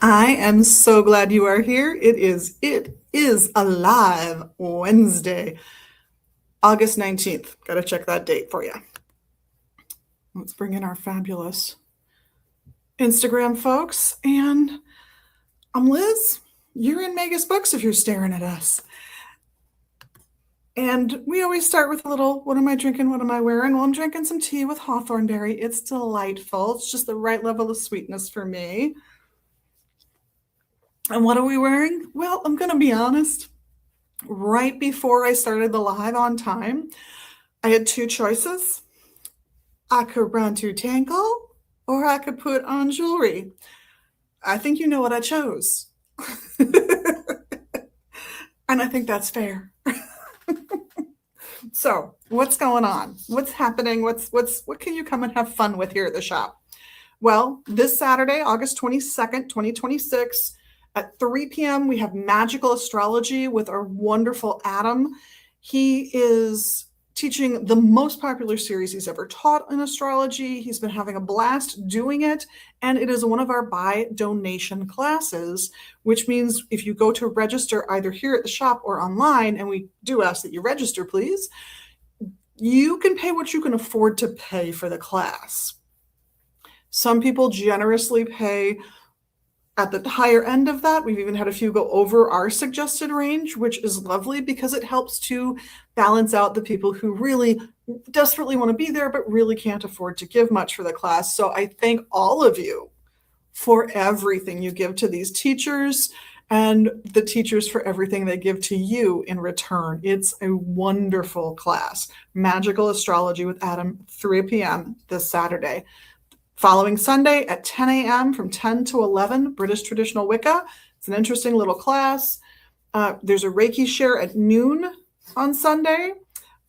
I am so glad you are here. It is Alive Wednesday, August 19th. Got to check that date for you. Let's bring in our fabulous Instagram folks. And I'm Liz. You're in Megas Books if you're staring at us. And we always start with a little, what am I drinking? What am I wearing? Well, I'm drinking some tea with hawthorn berry. It's delightful. It's just the right level of sweetness for me. And what are we wearing? Well, I'm going to be honest. Right before I started the live on time, I had two choices. I could run to Tangle or I could put on jewelry. I think you know what I chose. And I think that's fair. So, what's going on? What's happening? What can you come and have fun with here at the shop? Well, this Saturday, August 22nd, 2026, at 3 p.m., we have Magical Astrology with our wonderful Adam. He is teaching the most popular series he's ever taught in astrology. He's been having a blast doing it, and it is one of our by donation classes, which means if you go to register either here at the shop or online, and we do ask that you register, please, you can pay what you can afford to pay for the class. Some people generously pay at the higher end of that. We've even had a few go over our suggested range, which is lovely because it helps to balance out the people who really desperately want to be there but really can't afford to give much for the class. So I thank all of you for everything you give to these teachers and the teachers for everything they give to you in return. It's a wonderful class. Magical Astrology with Adam, 3 p.m. this Saturday. Following Sunday at 10 a.m. from 10 to 11, British Traditional Wicca. It's an interesting little class. There's a Reiki share at noon on Sunday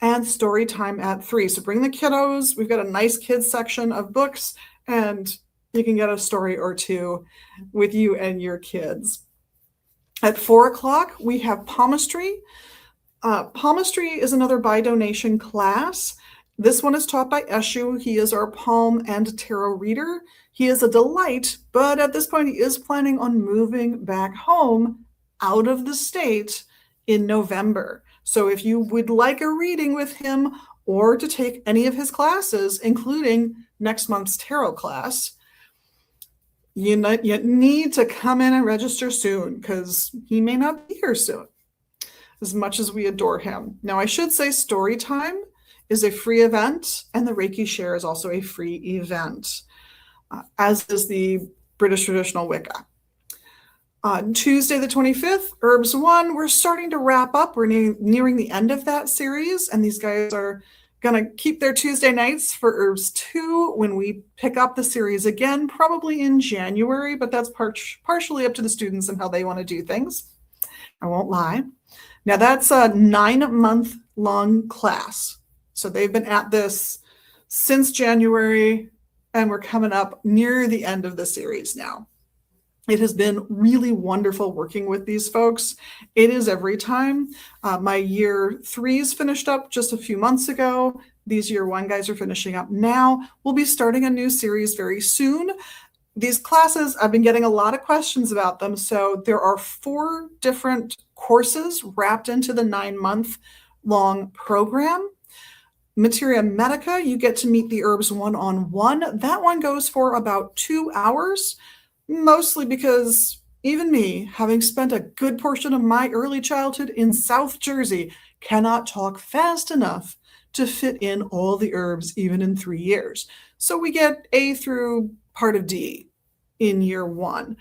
and story time at 3. So bring the kiddos. We've got a nice kids section of books, and you can get a story or two with you and your kids. At 4 o'clock, we have palmistry. Palmistry is another by donation class. This one is taught by Eshu. He is our palm and tarot reader. He is a delight, but at this point, he is planning on moving back home out of the state in November. So if you would like a reading with him or to take any of his classes, including next month's tarot class, you need to come in and register soon because he may not be here soon, as much as we adore him. Now, I should say story time is a free event, and the Reiki share is also a free event, as is the British Traditional Wicca. On Tuesday the 25th, Herbs 1, we're starting to wrap up. We're nearing the end of that series, and these guys are going to keep their Tuesday nights for Herbs 2 when we pick up the series again, probably in January, but that's partially up to the students and how they want to do things. I won't lie. Now, that's a 9-month-long class. So they've been at this since January, and we're coming up near the end of the series now. It has been really wonderful working with these folks. It is every time. My year 3s finished up just a few months ago. These year 1 guys are finishing up now. We'll be starting a new series very soon. These classes, I've been getting a lot of questions about them. So there are 4 different courses wrapped into the 9-month-long program. Materia Medica, you get to meet the herbs one-on-one. That one goes for about 2 hours, mostly because even me, having spent a good portion of my early childhood in South Jersey, cannot talk fast enough to fit in all the herbs even in 3 years. So we get A through part of D in year 1.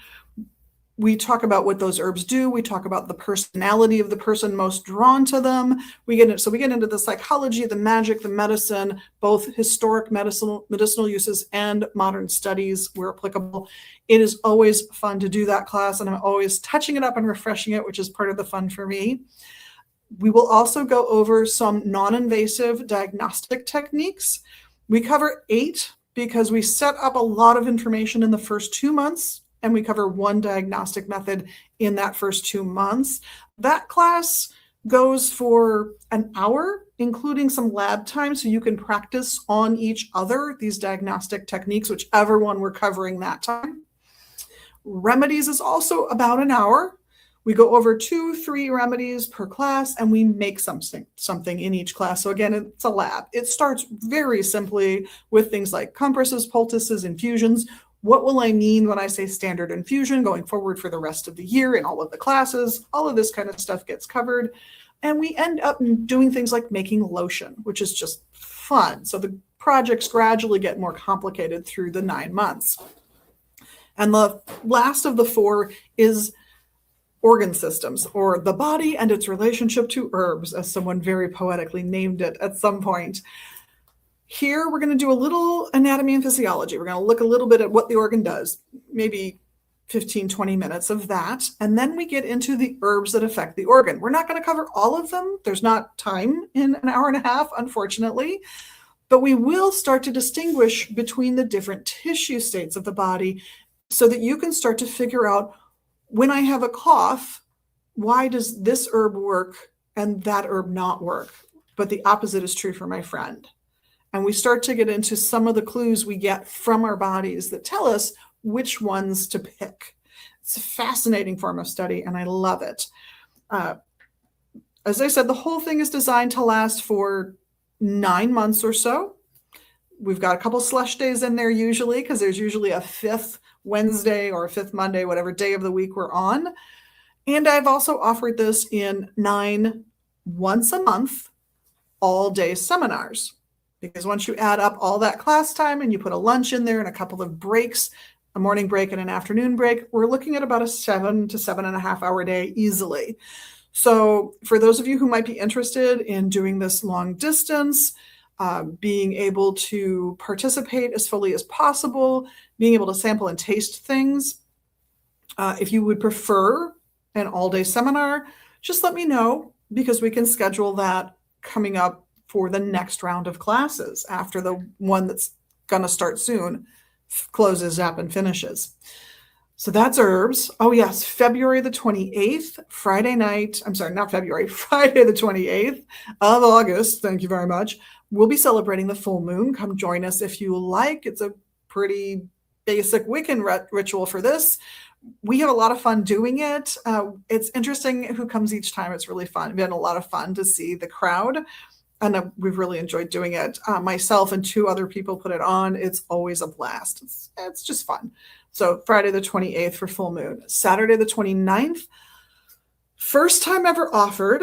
We talk about what those herbs do. We talk about the personality of the person most drawn to them. We get into the psychology, the magic, the medicine, both historic medicinal uses and modern studies where applicable. It is always fun to do that class, and I'm always touching it up and refreshing it, which is part of the fun for me. We will also go over some non-invasive diagnostic techniques. We cover 8 because we set up a lot of information in the first 2 months, and we cover 1 diagnostic method in that first 2 months. That class goes for an hour, including some lab time, so you can practice on each other, these diagnostic techniques, whichever one we're covering that time. Remedies is also about an hour. We go over 2-3 remedies per class, and we make something in each class. So again, it's a lab. It starts very simply with things like compresses, poultices, infusions. What will I mean when I say standard infusion going forward for the rest of the year in all of the classes? All of this kind of stuff gets covered. And we end up doing things like making lotion, which is just fun. So the projects gradually get more complicated through the 9 months. And the last of the 4 is organ systems, or the body and its relationship to herbs, as someone very poetically named it at some point. Here, we're going to do a little anatomy and physiology. We're going to look a little bit at what the organ does, maybe 15, 20 minutes of that. And then we get into the herbs that affect the organ. We're not going to cover all of them. There's not time in an hour and a half, unfortunately. But we will start to distinguish between the different tissue states of the body so that you can start to figure out, when I have a cough, why does this herb work and that herb not work? But the opposite is true for my friend. And we start to get into some of the clues we get from our bodies that tell us which ones to pick. It's a fascinating form of study, and I love it. As I said, the whole thing is designed to last for 9 months or so. We've got a couple slush days in there usually, because there's usually a 5th Wednesday or a 5th Monday, whatever day of the week we're on. And I've also offered this in 9 once a month, all-day seminars. Because once you add up all that class time and you put a lunch in there and a couple of breaks, a morning break and an afternoon break, we're looking at about a 7 to 7.5 hour day easily. So for those of you who might be interested in doing this long distance, being able to participate as fully as possible, being able to sample and taste things, if you would prefer an all-day seminar, just let me know, because we can schedule that coming up for the next round of classes after the one that's going to start soon closes up and finishes. So that's herbs. Oh yes, February the 28th, Friday night. I'm sorry, not February, Friday the 28th of August. Thank you very much. We'll be celebrating the full moon. Come join us if you like. It's a pretty basic Wiccan ritual for this. We have a lot of fun doing it. It's interesting who comes each time. It's really fun. It's been a lot of fun to see the crowd. And we've really enjoyed doing it. Myself and 2 other people put it on. It's always a blast. It's just fun. So Friday the 28th for full moon. Saturday the 29th, first time ever offered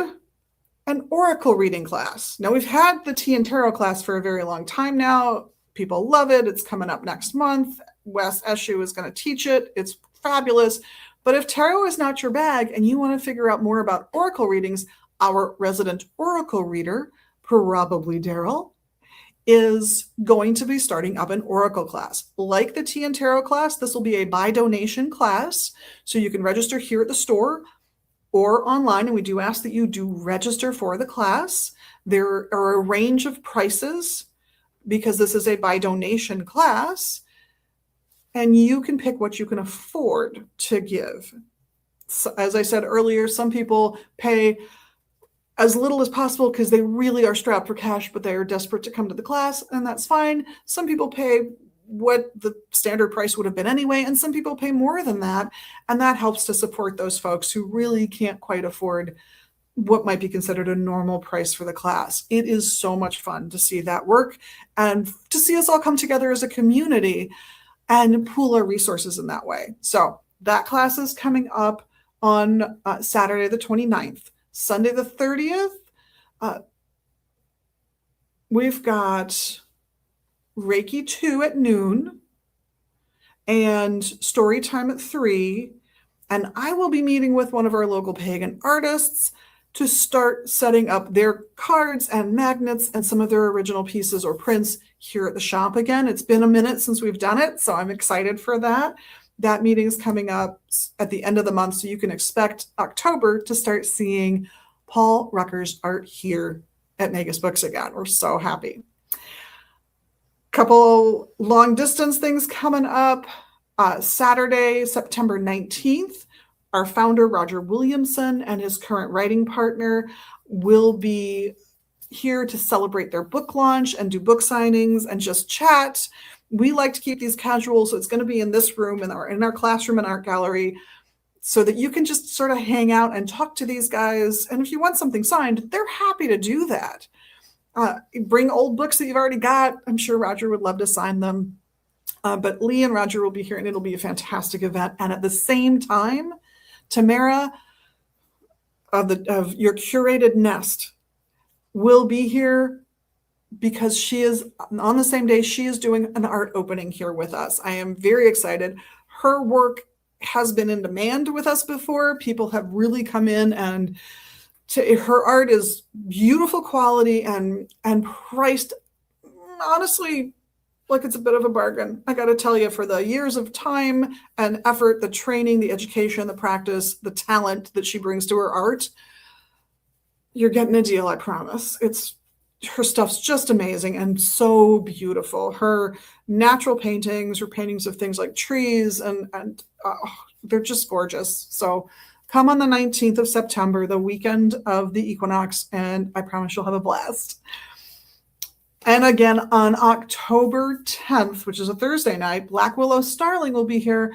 an oracle reading class. Now, we've had the Tea and Tarot class for a very long time now. People love it. It's coming up next month. Wes Eshu is going to teach it. It's fabulous. But if tarot is not your bag and you want to figure out more about oracle readings, our resident oracle reader, probably Daryl, is going to be starting up an oracle class. Like the Tea and Tarot class, this will be a by donation class. So you can register here at the store or online. And we do ask that you do register for the class. There are a range of prices because this is a by donation class. And you can pick what you can afford to give. So, as I said earlier, some people pay as little as possible because they really are strapped for cash, but they are desperate to come to the class, and that's fine. Some people pay what the standard price would have been anyway, and some people pay more than that, and that helps to support those folks who really can't quite afford what might be considered a normal price for the class. It is so much fun to see that work and to see us all come together as a community and pool our resources in that way. So that class is coming up on Saturday the 29th. Sunday the 30th, we've got Reiki 2 at noon and story time at 3. And I will be meeting with one of our local pagan artists to start setting up their cards and magnets and some of their original pieces or prints here at the shop again. It's been a minute since we've done it, so I'm excited for that. That meeting is coming up at the end of the month, so you can expect October to start seeing Paul Rucker's art here at Magus Books again. We're so happy. Couple long distance things coming up. Saturday, September 19th, our founder, Roger Williamson, and his current writing partner will be here to celebrate their book launch and do book signings and just chat. We like to keep these casual, so it's going to be in this room in our classroom and art gallery, so that you can just sort of hang out and talk to these guys. And if you want something signed, they're happy to do that. Bring old books that you've already got. I'm sure Roger would love to sign them. But Lee and Roger will be here, and it'll be a fantastic event. And at the same time, Tamara of your curated nest will be here, because she is on the same day she is doing an art opening here with us. I am very excited. Her work has been in demand with us before. People have really come in, and her art is beautiful quality and priced honestly like it's a bit of a bargain. I got to tell you, for the years of time and effort, the training, the education, the practice, the talent that she brings to her art, you're getting a deal, I promise. Her stuff's just amazing and so beautiful. Her natural paintings, her paintings of things like trees, and they're just gorgeous. So come on the 19th of September, the weekend of the equinox, and I promise you'll have a blast. And again, on October 10th, which is a Thursday night, Black Willow Starling will be here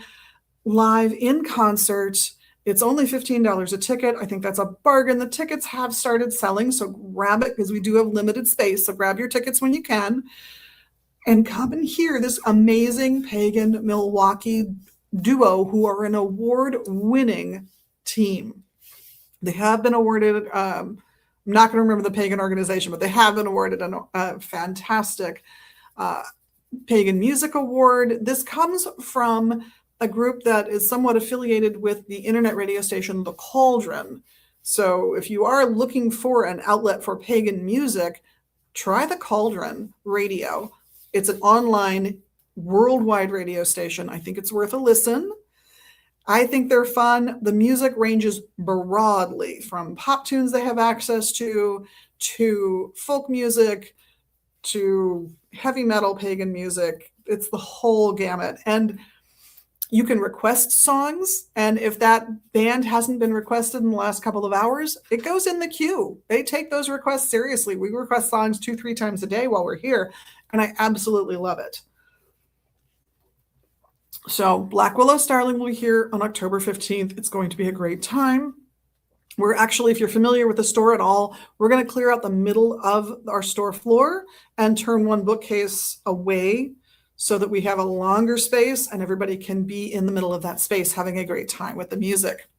live in concert. It's only $15 a ticket. I think that's a bargain. The tickets have started selling, so grab it, because we do have limited space. So grab your tickets when you can and come and hear this amazing pagan Milwaukee duo who are an award-winning team. They have been awarded, I'm not going to remember the pagan organization, but they have been awarded a fantastic pagan music award. This comes from a group that is somewhat affiliated with the internet radio station, The Cauldron. So if you are looking for an outlet for pagan music, try The Cauldron Radio. It's an online worldwide radio station. I think it's worth a listen. I think they're fun. The music ranges broadly from pop tunes they have access to folk music, to heavy metal pagan music. It's the whole gamut. And you can request songs, and if that band hasn't been requested in the last couple of hours, it goes in the queue. They take those requests seriously. We request songs 2-3 times a day while we're here, and I absolutely love it. So Black Willow Starling will be here on October 15th. It's going to be a great time. We're actually, if you're familiar with the store at all, we're going to clear out the middle of our store floor and turn one bookcase away, so that we have a longer space and everybody can be in the middle of that space having a great time with the music.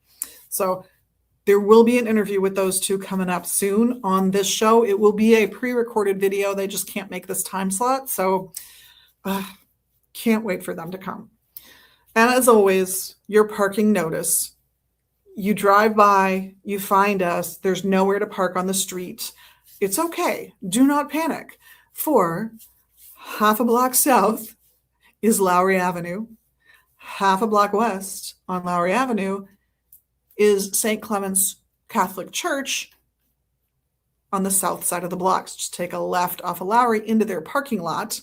So there will be an interview with those two coming up soon on this show. It will be a pre-recorded video. They just can't make this time slot. So can't wait for them to come. And as always, your parking notice. You drive by, you find us, there's nowhere to park on the street. It's okay. Do not panic. For half a block south is Lowry Avenue. Half a block west on Lowry Avenue is St. Clement's Catholic Church on the south side of the blocks. Just take a left off of Lowry into their parking lot.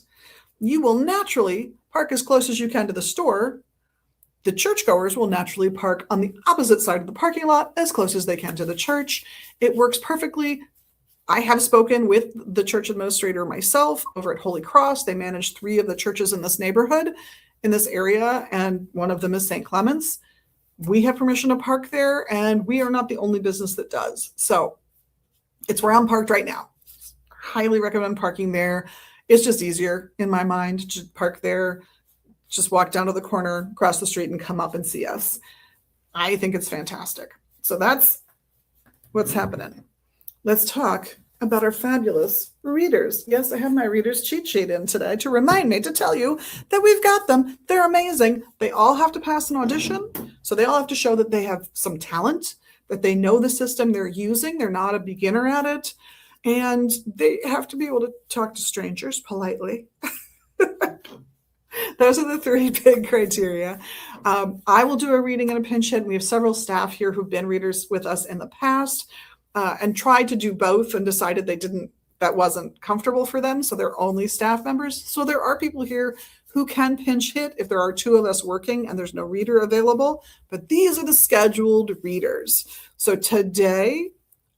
You will naturally park as close as you can to the store. The churchgoers will naturally park on the opposite side of the parking lot as close as they can to the church. It works perfectly. I have spoken with the church administrator myself over at Holy Cross. They manage 3 of the churches in this neighborhood, in this area, and one of them is St. Clement's. We have permission to park there, and we are not the only business that does. So it's where I'm parked right now. Highly recommend parking there. It's just easier in my mind to park there. Just walk down to the corner, cross the street, and come up and see us. I think it's fantastic. So that's what's happening. Let's talk about our fabulous readers. Yes, I have my readers cheat sheet in today to remind me to tell you that we've got them. They're amazing. They all have to pass an audition. So they all have to show that they have some talent, that they know the system they're using. They're not a beginner at it. And they have to be able to talk to strangers politely. Those are the 3 big criteria. I will do a reading and a pinch hit. We have several staff here who've been readers with us in the past. And tried to do both and decided that wasn't comfortable for them. So they're only staff members. So there are people here who can pinch hit if there are 2 of us working and there's no reader available. But these are the scheduled readers. So today,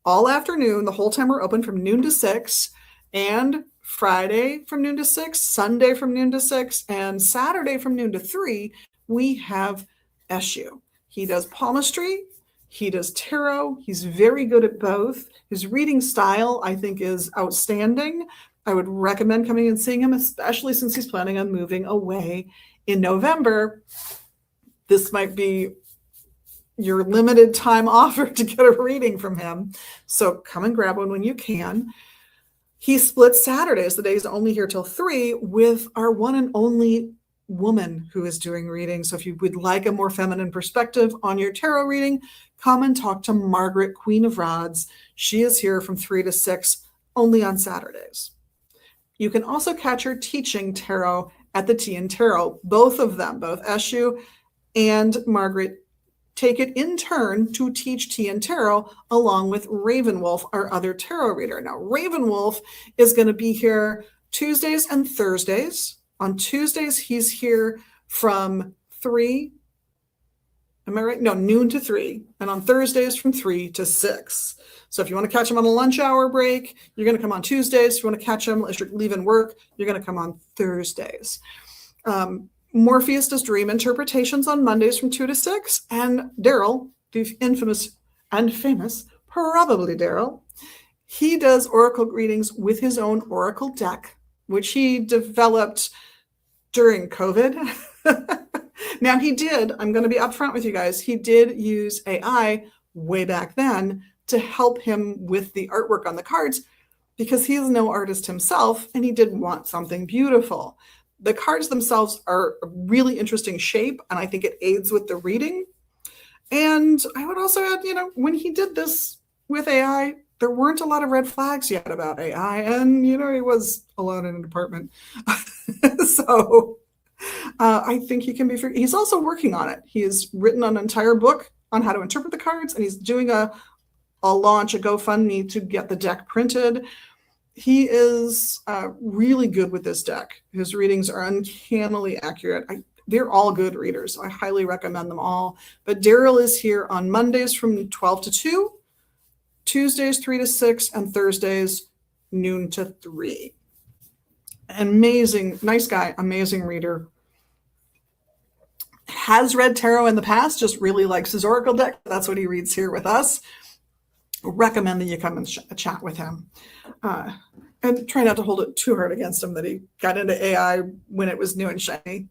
all afternoon, the whole time we're open from noon to 6, and Friday from noon to 6, Sunday from noon to 6, and Saturday from noon to 3, we have Eshu. He does palmistry, he does tarot. He's very good at both. His reading style, I think, is outstanding. I would recommend coming and seeing him, especially since he's planning on moving away in November. This might be your limited time offer to get a reading from him. So come and grab one when you can. He splits Saturdays, the days only here till 3, with our one and only woman who is doing readings. So if you would like a more feminine perspective on your tarot reading, come and talk to Margaret, Queen of Rods. She is here from 3 to 6, only on Saturdays. You can also catch her teaching tarot at the Tea and Tarot. Both of them, both Eshu and Margaret, take it in turn to teach Tea and Tarot along with Ravenwolf, our other tarot reader. Now, Ravenwolf is going to be here Tuesdays and Thursdays. On Tuesdays, he's here from 3, am I right? No, noon to 3. And on Thursdays from 3 to 6. So if you want to catch him on a lunch hour break, you're going to come on Tuesdays. If you want to catch him as you're leaving work, you're going to come on Thursdays. Morpheus does dream interpretations on Mondays from 2 to 6. And Daryl, the infamous and famous, probably Daryl, he does oracle readings with his own oracle deck, which he developed during COVID. Now he did, I'm going to be upfront with you guys, he did use AI way back then to help him with the artwork on the cards because he's no artist himself and he did want something beautiful. The cards themselves are a really interesting shape and I think it aids with the reading. And I would also add, when he did this with AI, there weren't a lot of red flags yet about AI and, he was alone in an apartment. So I think he can be free. He's also working on it. He's written an entire book on how to interpret the cards, and he's doing a launch, a GoFundMe to get the deck printed. He is really good with this deck. His readings are uncannily accurate. They're all good readers. So I highly recommend them all. But Daryl is here on Mondays from 12 to 2, Tuesdays 3 to 6, and Thursdays noon to 3. Amazing, nice guy, amazing reader. Has read tarot in the past, just really likes his oracle deck. That's what he reads here with us. Recommend that you come and chat with him. And try not to hold it too hard against him that he got into AI when it was new and shiny.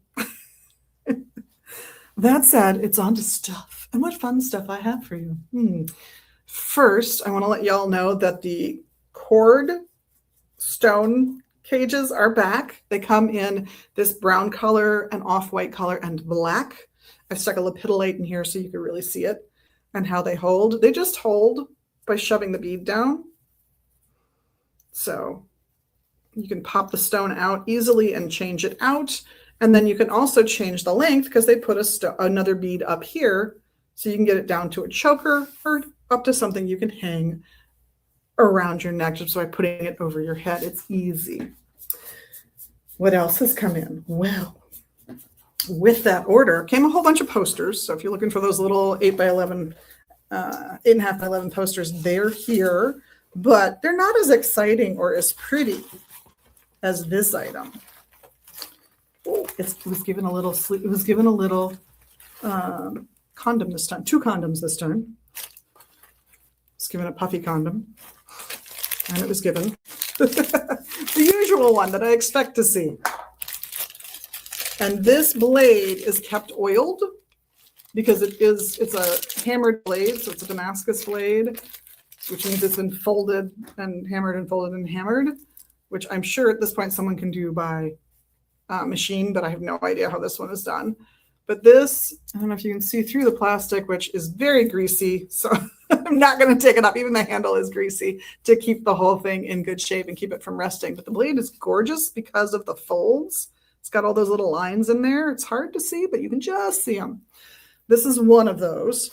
That said, it's on to stuff. And what fun stuff I have for you. First, I want to let y'all know that the cord stone cages are back. They come in this brown color and off-white color and black. I stuck a lepidolite in here so you can really see it and how they hold. They just hold by shoving the bead down. So you can pop the stone out easily and change it out. And then you can also change the length because they put another bead up here so you can get it down to a choker or up to something you can hang around your neck just by putting it over your head. It's easy. What else has come in? Well, with that order came a whole bunch of posters. So if you're looking for those little 8x11, 8.5 by 11 posters, they're here, but they're not as exciting or as pretty as this item. It was given a little sleep. It was given a little condom this time, 2 condoms this time. It's given a puffy condom. And it was given the usual one that I expect to see. And this blade is kept oiled because it's a hammered blade. So it's a Damascus blade, which means it's been folded and hammered and folded and hammered, which I'm sure at this point someone can do by machine, but I have no idea how this one is done. But this, I don't know if you can see through the plastic, which is very greasy. So I'm not going to take it up. Even the handle is greasy to keep the whole thing in good shape and keep it from rusting. But the blade is gorgeous because of the folds. It's got all those little lines in there. It's hard to see, but you can just see them. This is one of those.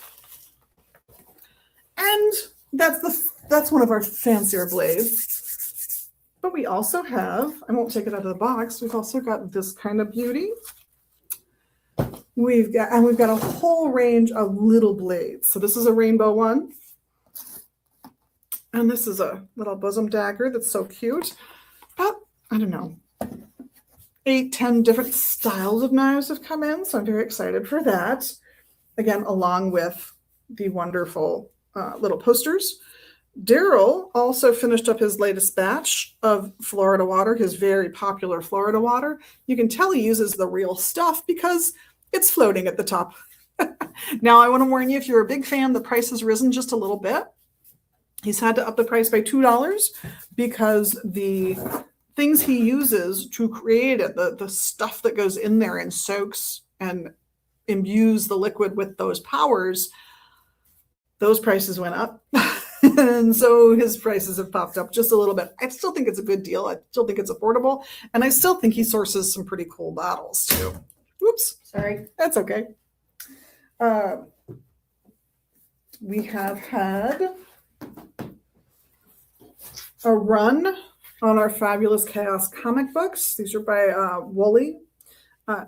And that's one of our fancier blades. But we also have, I won't take it out of the box, we've also got this kind of beauty. We've got a whole range of little blades. So this is a rainbow one. And this is a little bosom dagger that's so cute. But I don't know, 8-10 different styles of knives have come in, so I'm very excited for that. Again, along with the wonderful little posters. Daryl also finished up his latest batch of Florida water, his very popular Florida water. You can tell he uses the real stuff because it's floating at the top. Now, I want to warn you, if you're a big fan, the price has risen just a little bit. He's had to up the price by $2 because the things he uses to create it, the stuff that goes in there and soaks and imbues the liquid with those powers, those prices went up. And so his prices have popped up just a little bit. I still think it's a good deal. I still think it's affordable. And I still think he sources some pretty cool bottles too. Oops, sorry. That's okay. We have had a run on our Fabulous Chaos comic books. These are by Wooly. I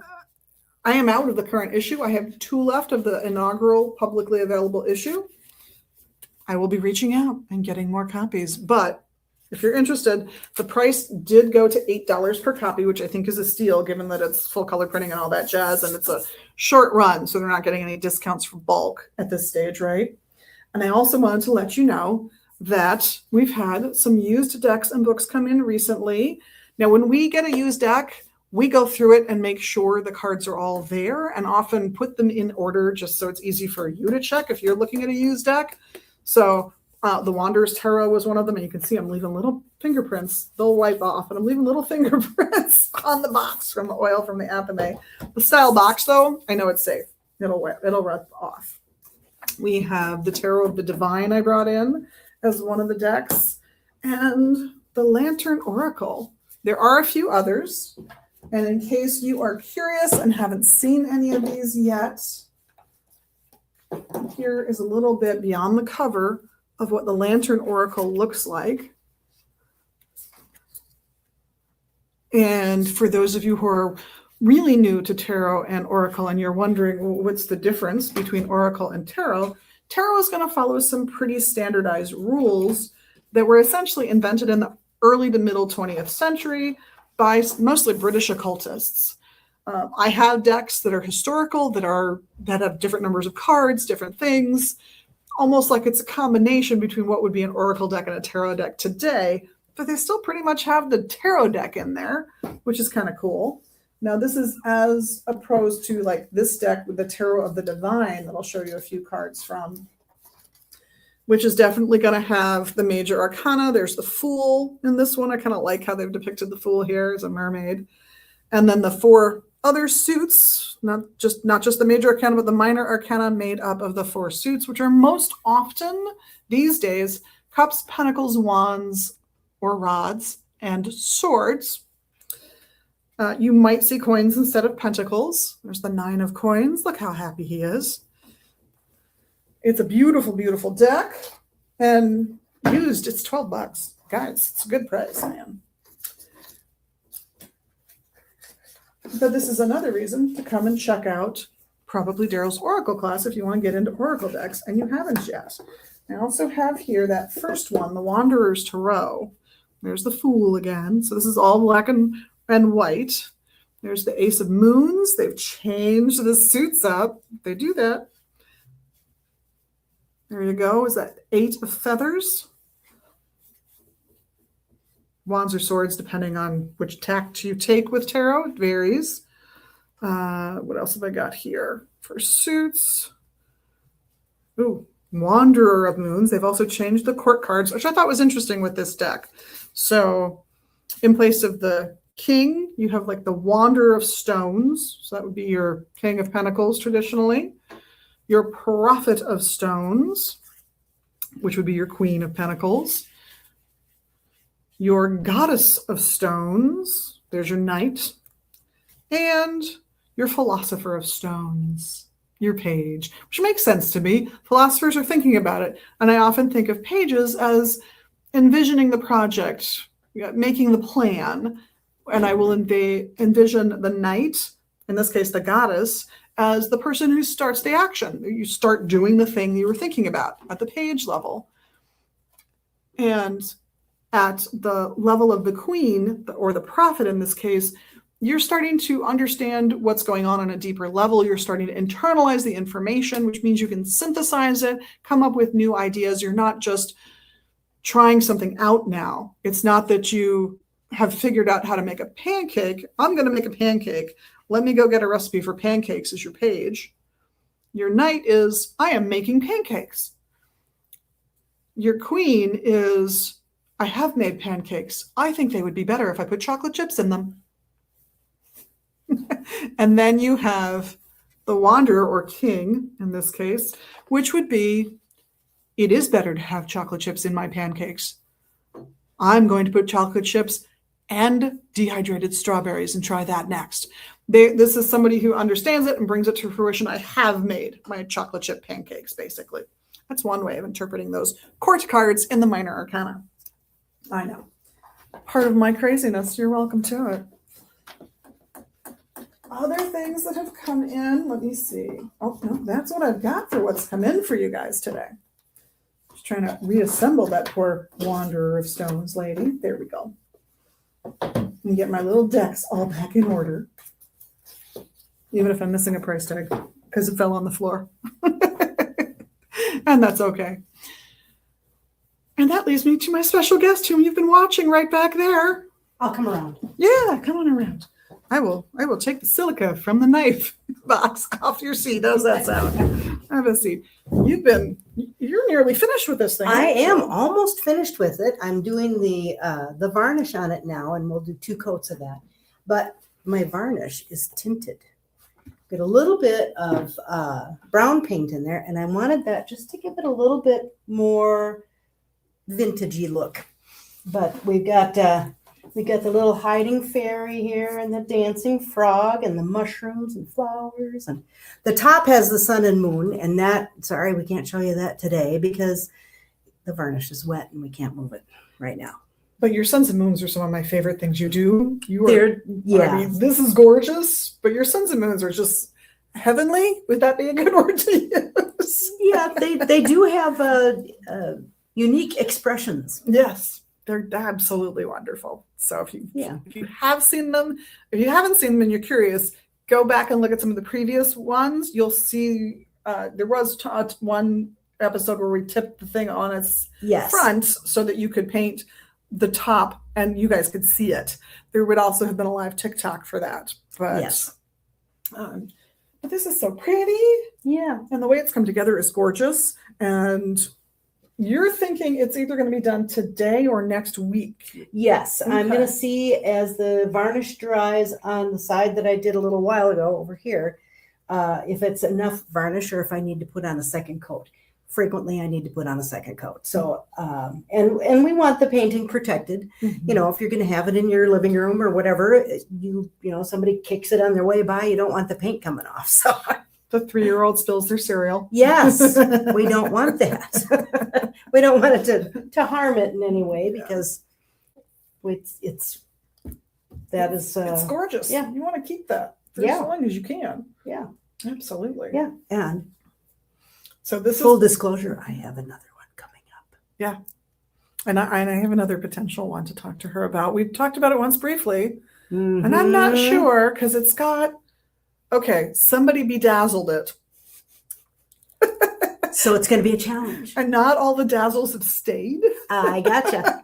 am out of the current issue. I have 2 left of the inaugural publicly available issue. I will be reaching out and getting more copies. But if you're interested, the price did go to $8 per copy, which I think is a steal given that it's full color printing and all that jazz. And it's a short run, so they're not getting any discounts for bulk at this stage, right? And I also wanted to let you know that we've had some used decks and books come in recently. Now, when we get a used deck, we go through it and make sure the cards are all there and often put them in order just so it's easy for you to check if you're looking at a used deck. So the Wanderer's Tarot was one of them, and you can see I'm leaving little fingerprints. They'll wipe off, and I'm leaving little fingerprints on the box from the oil from the Athame. The style box, though, I know it's safe. It'll rub off. We have the Tarot of the Divine I brought in as one of the decks, and the Lantern Oracle. There are a few others, and in case you are curious and haven't seen any of these yet, here is a little bit beyond the cover of what the Lantern Oracle looks like. And for those of you who are really new to Tarot and Oracle and you're wondering, well, what's the difference between Oracle and Tarot? Tarot is going to follow some pretty standardized rules that were essentially invented in the early to middle 20th century by mostly British occultists. I have decks that are historical, that have different numbers of cards, different things, almost like it's a combination between what would be an Oracle deck and a Tarot deck today, but they still pretty much have the Tarot deck in there, which is kind of cool. Now, this is as opposed to like this deck with the Tarot of the Divine that I'll show you a few cards from, which is definitely going to have the major arcana. There's the Fool in this one. I kind of like how they've depicted the Fool here as a mermaid. And then the 4 other suits, not just the major arcana, but the minor arcana made up of the 4 suits, which are most often these days cups, pentacles, wands, or rods, and swords. You might see coins instead of pentacles. There's the 9 of coins. Look how happy he is. It's a beautiful, beautiful deck. And used, it's $12. Guys, it's a good price, man. But this is another reason to come and check out probably Daryl's Oracle class if you want to get into Oracle decks and you haven't yet. I also have here that first one, the Wanderer's Tarot. There's the Fool again. So this is all black and white. There's the Ace of Moons. They've changed the suits up. They do that. There you go. Is that 8 of Feathers? Wands or swords, depending on which tact you take with tarot. It varies. What else have I got here? For suits. Ooh, Wanderer of Moons. They've also changed the court cards, which I thought was interesting with this deck. So in place of the King, you have like the Wanderer of Stones. So that would be your King of Pentacles traditionally. Your Prophet of Stones, which would be your Queen of Pentacles. Your Goddess of Stones, there's your Knight, and your Philosopher of Stones, your Page, which makes sense to me. Philosophers are thinking about it, and I often think of pages as envisioning the project, making the plan, and I will envision the Knight, in this case the Goddess, as the person who starts the action. You start doing the thing you were thinking about at the page level. And at the level of the queen, or the prophet in this case, you're starting to understand what's going on a deeper level. You're starting to internalize the information, which means you can synthesize it, come up with new ideas. You're not just trying something out now. It's not that you have figured out how to make a pancake. I'm going to make a pancake. Let me go get a recipe for pancakes as your page. Your knight is, I am making pancakes. Your queen is, I have made pancakes. I think they would be better if I put chocolate chips in them. And then you have the wanderer, or king in this case, which would be, it is better to have chocolate chips in my pancakes. I'm going to put chocolate chips and dehydrated strawberries and try that next. This is somebody who understands it and brings it to fruition. I have made my chocolate chip pancakes, basically. That's one way of interpreting those court cards in the Minor Arcana. I know. Part of my craziness. You're welcome to it. Other things that have come in. Let me see. Oh, no, that's what I've got for what's come in for you guys today. Just trying to reassemble that poor Wanderer of Stones lady. There we go. And get my little decks all back in order. Even if I'm missing a price tag because it fell on the floor. And that's okay. And that leads me to my special guest, whom you've been watching right back there. I'll come around. Yeah, come on around. I will take the silica from the knife box off your seat. How's that sound? Have a seat. You're nearly finished with this thing. I am almost finished with it. I'm doing the varnish on it now, and we'll do 2 coats of that. But my varnish is tinted. Get a little bit of brown paint in there, and I wanted that just to give it a little bit more vintagey look. But we got the little hiding fairy here, and the dancing frog, and the mushrooms and flowers, and the top has the sun and moon. And sorry, we can't show you that today because the varnish is wet and we can't move it right now. But your suns and moons are some of my favorite things you do. Yeah. I mean, this is gorgeous, but your suns and moons are just heavenly. Would that be a good word to use? Yeah, they do have unique expressions. Yes, they're absolutely wonderful. So if you have seen them, if you haven't seen them and you're curious, go back and look at some of the previous ones. You'll see there was one episode where we tipped the thing on its front so that you could paint the top and you guys could see it. There would also have been a live TikTok for that. But but this is so pretty. Yeah. And the way it's come together is gorgeous. And you're thinking it's either going to be done today or next week. Yes. Okay. I'm going to see as the varnish dries on the side that I did a little while ago over here, if it's enough varnish or if I need to put on a second coat. Frequently, I need to put on a second coat. So, and we want the painting protected. Mm-hmm. You know, if you're going to have it in your living room or whatever, you know, somebody kicks it on their way by, you don't want the paint coming off. So the 3-year-old spills their cereal. Yes, we don't want that. We don't want it to harm it in any way because it's gorgeous. Yeah, you want to keep that for as long as you can. Yeah, absolutely. Yeah, and so this full disclosure, I have another one coming up. Yeah, and I have another potential one to talk to her about. We've talked about it once briefly, and I'm not sure because it's got. Okay, somebody bedazzled it. So it's going to be a challenge. And not all the dazzles have stayed. I gotcha.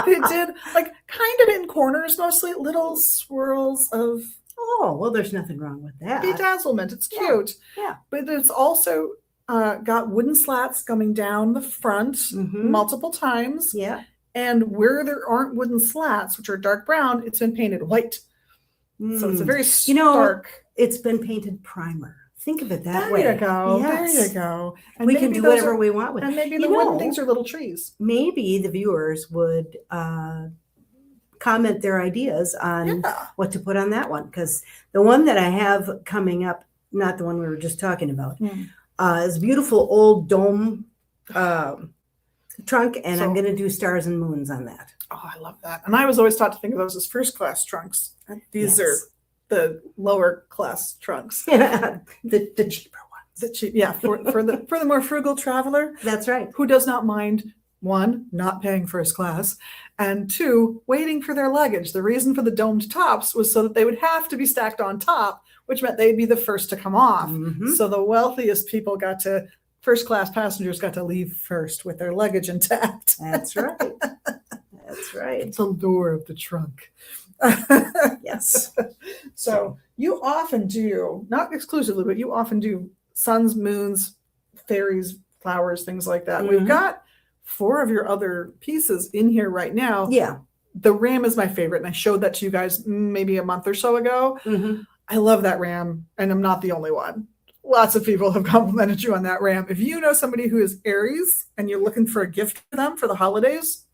It did, like, kind of in corners, mostly little swirls of... Oh, well, there's nothing wrong with that. Bedazzlement. It's cute. Yeah. But it's also got wooden slats coming down the front multiple times. Yeah. And where there aren't wooden slats, which are dark brown, it's been painted white. So it's a very stark. It's been painted primer. Think of it that way. There you go. Yes. There you go. And we can do whatever we want with it. And maybe the wooden things are little trees. Maybe the viewers would comment their ideas on what to put on that one. Because the one that I have coming up, not the one we were just talking about, is a beautiful old dome trunk. And I'm going to do stars and moons on that. Oh, I love that. And I was always taught to think of those as first class trunks. These are the lower class trunks. Yeah, the cheaper ones. For the more frugal traveler. That's right. Who does not mind one, not paying first class, and two, waiting for their luggage. The reason for the domed tops was so that they would have to be stacked on top, which meant they'd be the first to come off. Mhm. So the wealthiest people first class passengers got to leave first with their luggage intact. That's right. That's right. It's the lure of the trunk. Yes. So you often do, not exclusively, but you often do suns, moons, fairies, flowers, things like that. We've Mhm. got 4 of your other pieces in here right now. Yeah. The ram is my favorite, and I showed that to you guys maybe a month or so ago. Mhm. I love that ram, and I'm not the only one. Lots of people have complimented you on that ram. If you know somebody who is Aries and you're looking for a gift for them for the holidays,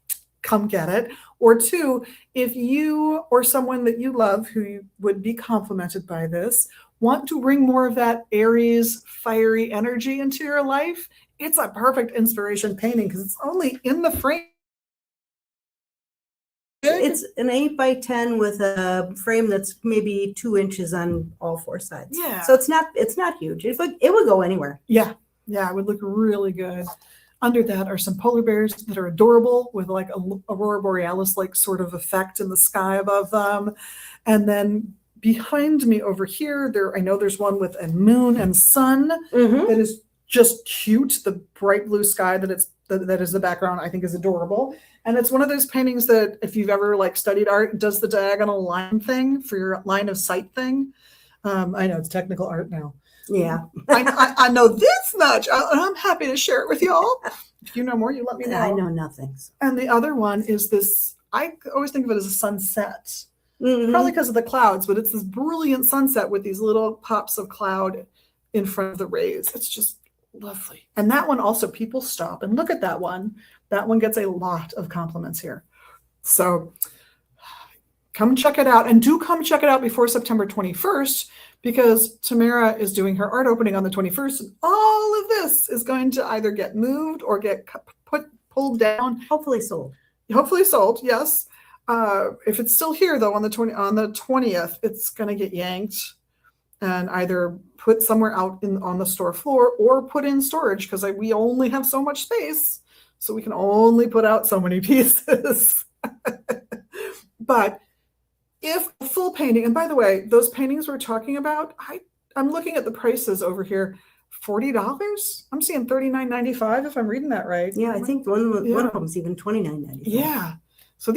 come get it. Or 2, if you or someone that you love who would be complimented by this want to bring more of that Aries fiery energy into your life, it's a perfect inspiration painting because it's only in the frame. It's an 8x10 with a frame that's maybe 2 inches on all 4 sides. Yeah. So it's not huge. It would go anywhere. Yeah, it would look really good. Under that are some polar bears that are adorable with like a aurora borealis like sort of effect in the sky above them. And then behind me over here, I know there's one with a moon and sun Mhm. that is just cute. The bright blue sky that is the background, I think, is adorable. And it's one of those paintings that if you've ever like studied art, does the diagonal line thing for your line of sight thing. I know it's technical art now. Yeah. I know this much. I'm happy to share it with y'all. If you know more, you let me know. I know nothing. And the other one is this, I always think of it as a sunset, Mhm. probably because of the clouds, but it's this brilliant sunset with these little pops of cloud in front of the rays. It's just lovely. And that one also, people stop and look at that one. That one gets a lot of compliments here. So come check it out, and do come check it out before September 21st, because Tamara is doing her art opening on the 21st, and all of this is going to either get moved or get pulled down. Hopefully sold. Hopefully sold, yes. If it's still here though on the 20th, it's going to get yanked and either put somewhere out on the store floor or put in storage, because we only have so much space, so we can only put out so many pieces. But if a full painting, and by the way, those paintings we're talking about, I'm looking at the prices over here. $40. I'm seeing $39.95 if I'm reading that right. Yeah, I think one of them's even $29.95. Yeah. So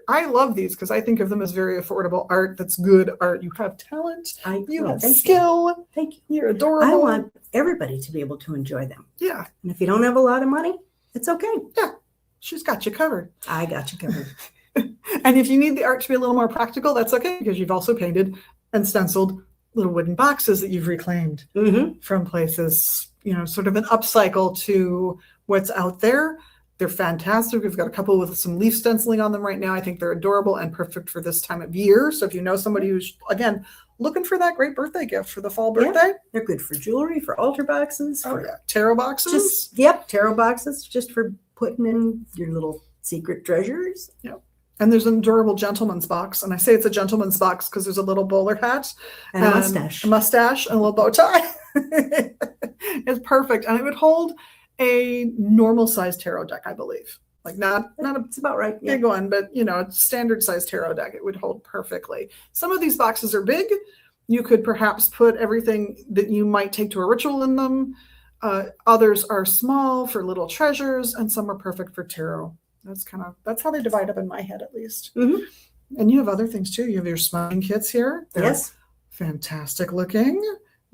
I love these because I think of them as very affordable art. That's good art. You have talent. You have skill. Thank you. You're adorable. I want everybody to be able to enjoy them. Yeah. And if you don't have a lot of money, it's okay. Yeah. She's got you covered. I got you covered. And if you need the art to be a little more practical, that's okay, because you've also painted and stenciled little wooden boxes that you've reclaimed from places, sort of an upcycle to what's out there. They're fantastic. We've got a couple with some leaf stenciling on them right now. I think they're adorable and perfect for this time of year. So if you know somebody who's, again, looking for that great birthday gift for the fall birthday. Yeah, they're good for jewelry, for altar boxes. Tarot boxes. Tarot boxes, just for putting in your little secret treasures. Yep. And there's an adorable gentleman's box. And I say it's a gentleman's box because there's a little bowler hat. And a mustache. A mustache and a little bow tie. It's perfect. And it would hold a normal size tarot deck, I believe. Like not It's about right. big one, but a standard size tarot deck. It would hold perfectly. Some of these boxes are big. You could perhaps put everything that you might take to a ritual in them. Others are small for little treasures, and some are perfect for tarot. That's how they divide up in my head, at least. Mm-hmm. And you have other things too. You have your smudging kits here. They're fantastic looking.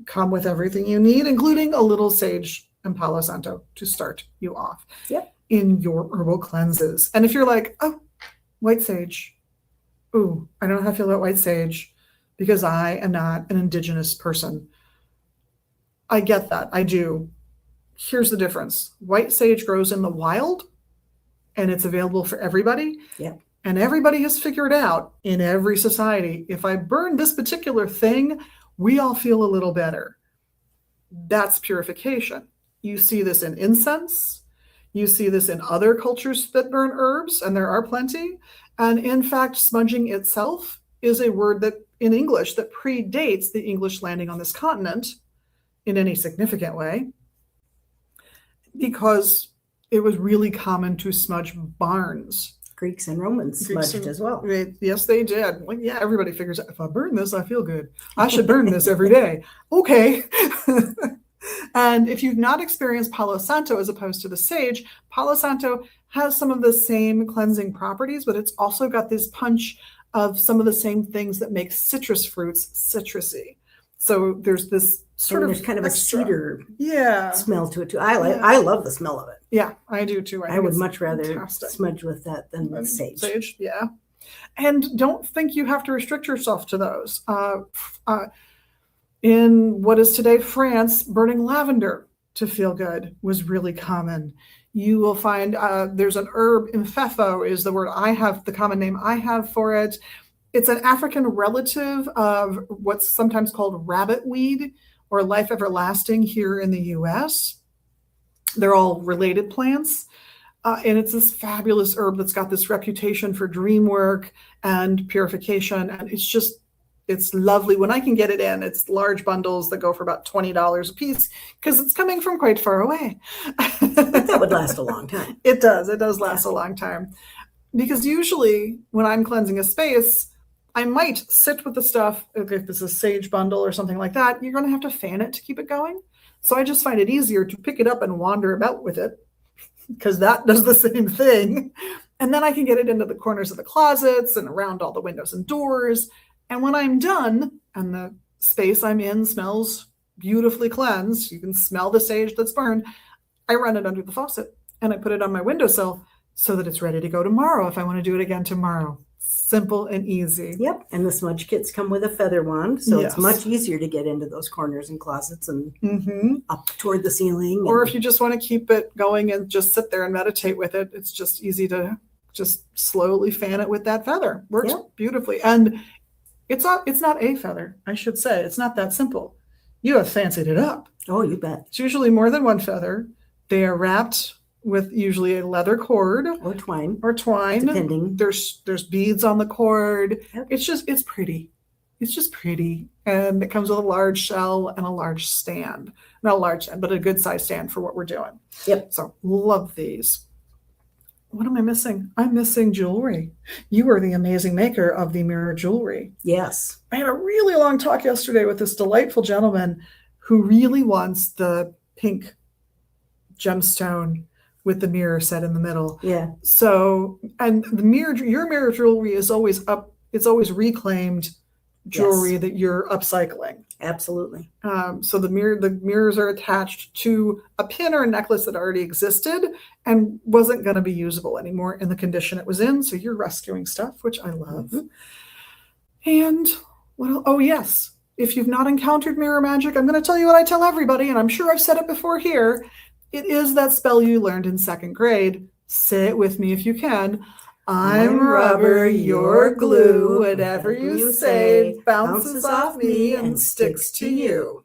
Come with everything you need, including a little sage and Palo Santo to start you off in your herbal cleanses. And if you're like, oh, white sage. Ooh, I don't know how I feel about white sage because I am not an indigenous person. I get that. I do. Here's the difference. White sage grows in the wild, and it's available for everybody. Yeah. And everybody has figured out in every society, if I burn this particular thing, we all feel a little better. That's purification. You see this in incense. You see this in other cultures that burn herbs, and there are plenty. And in fact, smudging itself is a word that in English that predates the English landing on this continent in any significant way, because it was really common to smudge barns. Greeks and Romans Greeks smudged and- as well. Yes, they did. Well, yeah, everybody figures if I burn this, I feel good. I should burn this every day. Okay. And if you've not experienced Palo Santo as opposed to the sage, Palo Santo has some of the same cleansing properties, but it's also got this punch of some of the same things that make citrus fruits citrusy. So there's this sort And of there's kind of a extra- cedar Yeah. smell to it too. Yeah. I love the smell of it. Yeah, I do too. I think would it's much rather fantastic. smudge with that than with sage. Sage, yeah. And don't think you have to restrict yourself to those. In what is today France, burning lavender to feel good was really common. You will find there's an herb, Mfefo is the word I have, the common name I have for it. It's an African relative of what's sometimes called rabbitweed or life everlasting here in the US. They're all related plants. And it's this fabulous herb that's got this reputation for dream work and purification. And it's lovely. When I can get it in, it's large bundles that go for about $20 a piece because it's coming from quite far away. That would last a long time. It does. It does last a long time. Because usually when I'm cleansing a space, I might sit with the stuff. If it's a sage bundle or something like that, you're going to have to fan it to keep it going. So I just find it easier to pick it up and wander about with it because that does the same thing. And then I can get it into the corners of the closets and around all the windows and doors. And when I'm done and the space I'm in smells beautifully cleansed, you can smell the sage that's burned, I run it under the faucet and I put it on my windowsill so that it's ready to go tomorrow if I want to do it again tomorrow. Simple and easy. Yep. And the smudge kits come with a feather wand. So Yes. it's much easier to get into those corners and closets and Mm-hmm. up toward the ceiling. Or and- if you just want to keep it going and just sit there and meditate with it, it's just easy to just slowly fan it with that feather. Works Yep. beautifully. And it's not a feather, I should say. It's not that simple. You have fancied it up. Oh, you bet. It's usually more than one feather. They are wrapped with usually a leather cord Or twine, or twine. depending. There's beads on the cord. Yep. It's pretty. It's just pretty. And it comes with a large shell and a large stand. Not a large stand, but a good size stand for what we're doing. Yep. So love these. What am I missing? I'm missing jewelry. You are the amazing maker of the mirror jewelry. Yes. I had a really long talk yesterday with this delightful gentleman who really wants the pink gemstone with the mirror set in the middle. Yeah. So, and your mirror jewelry is always up, it's always reclaimed jewelry Yes. that you're upcycling. Absolutely. So the mirrors are attached to a pin or a necklace that already existed and wasn't going to be usable anymore in the condition it was in. So you're rescuing stuff, which I love. And what else? Oh yes, if you've not encountered mirror magic, I'm going to tell you what I tell everybody, and I'm sure I've said it before here. It is that spell you learned in second grade. Say it with me if you can. I'm rubber, you're glue. Whatever you say bounces off me and sticks to you.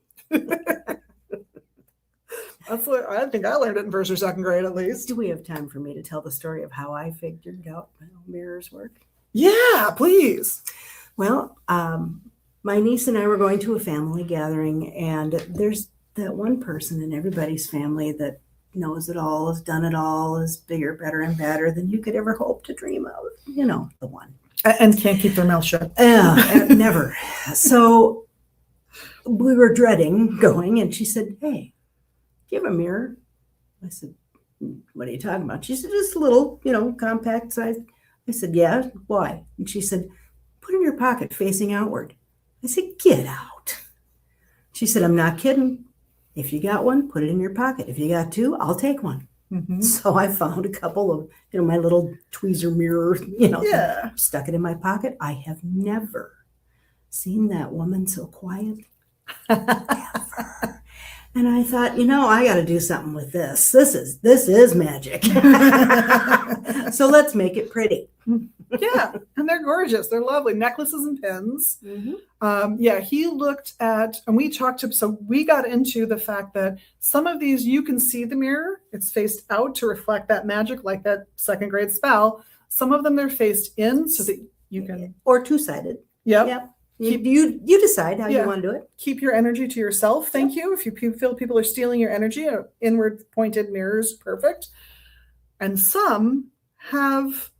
That's what I think I learned it in first or second grade at least. Do we have time for me to tell the story of how I figured out how mirrors work? Yeah, please. Well, my niece and I were going to a family gathering, and there's that one person in everybody's family that knows it all, has done it all, is bigger, better, and better than you could ever hope to dream of. You know, the one. And can't keep their mouth shut. Never. So we were dreading going, and she said, "Hey, do you have a mirror?" I said, "What are you talking about?" She said, "Just a little, compact size." I said, "Yeah, why?" And she said, "Put it in your pocket facing outward." I said, "Get out." She said, "I'm not kidding. If you got one, put it in your pocket. If you got two, I'll take one." Mhm. So I found a couple of, my little tweezer mirror, Yeah. stuck it in my pocket. I have never seen that woman so quiet ever. And I thought, I got to do something with this. This is magic. So let's make it pretty. Yeah, and they're gorgeous. They're lovely necklaces and pins. Mm-hmm. Yeah, he looked at, and we talked to, so we got into the fact that some of these, you can see the mirror. It's faced out to reflect that magic, like that second grade spell. Some of them, they're faced in so that you can, Or two-sided. yep, Yep. You decide how Yeah. you want to do it. keep your energy to yourself. Thank you. If you feel people are stealing your energy, inward pointed mirrors, perfect. And some have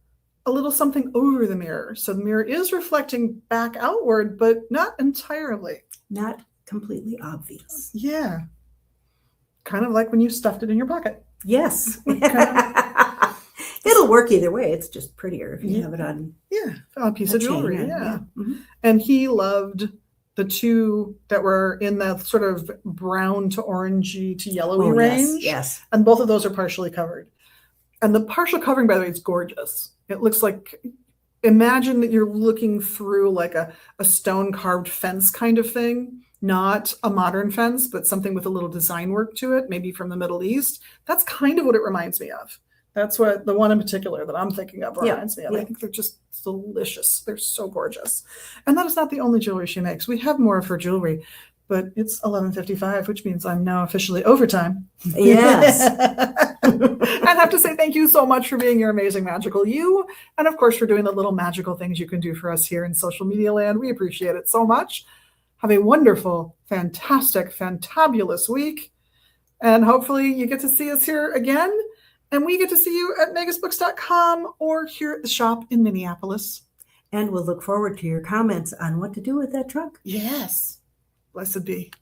a little something over the mirror. So the mirror is reflecting back outward, but not entirely. Not completely obvious. Yeah. Kind of like when you stuffed it in your pocket. Yes. It'll work either way. It's just prettier if you Yeah. have it on Yeah. A piece a of jewelry. chain. Yeah. Mhm. And he loved the two that were in the sort of brown to orangey to yellowy Oh, range. Yes. And both of those are partially covered. And the partial covering, by the way, is gorgeous. It looks like, imagine that you're looking through like a stone carved fence kind of thing, not a modern fence, but something with a little design work to it, maybe from the Middle East. That's kind of what it reminds me of. That's what the one in particular that I'm thinking of reminds me of. yeah. I think they're just delicious. They're so gorgeous. And that is not the only jewelry she makes. We have more of her jewelry, but it's 11:55, which means I'm now officially overtime. Yes. I'd have to say thank you so much for being your amazing magical you. And of course, for doing the little magical things you can do for us here in social media land. We appreciate it so much. Have a wonderful, fantastic, fantabulous week. And hopefully you get to see us here again. And we get to see you at megusbooks.com or here at the shop in Minneapolis. And we'll look forward to your comments on what to do with that trunk. Yes. Blessed be.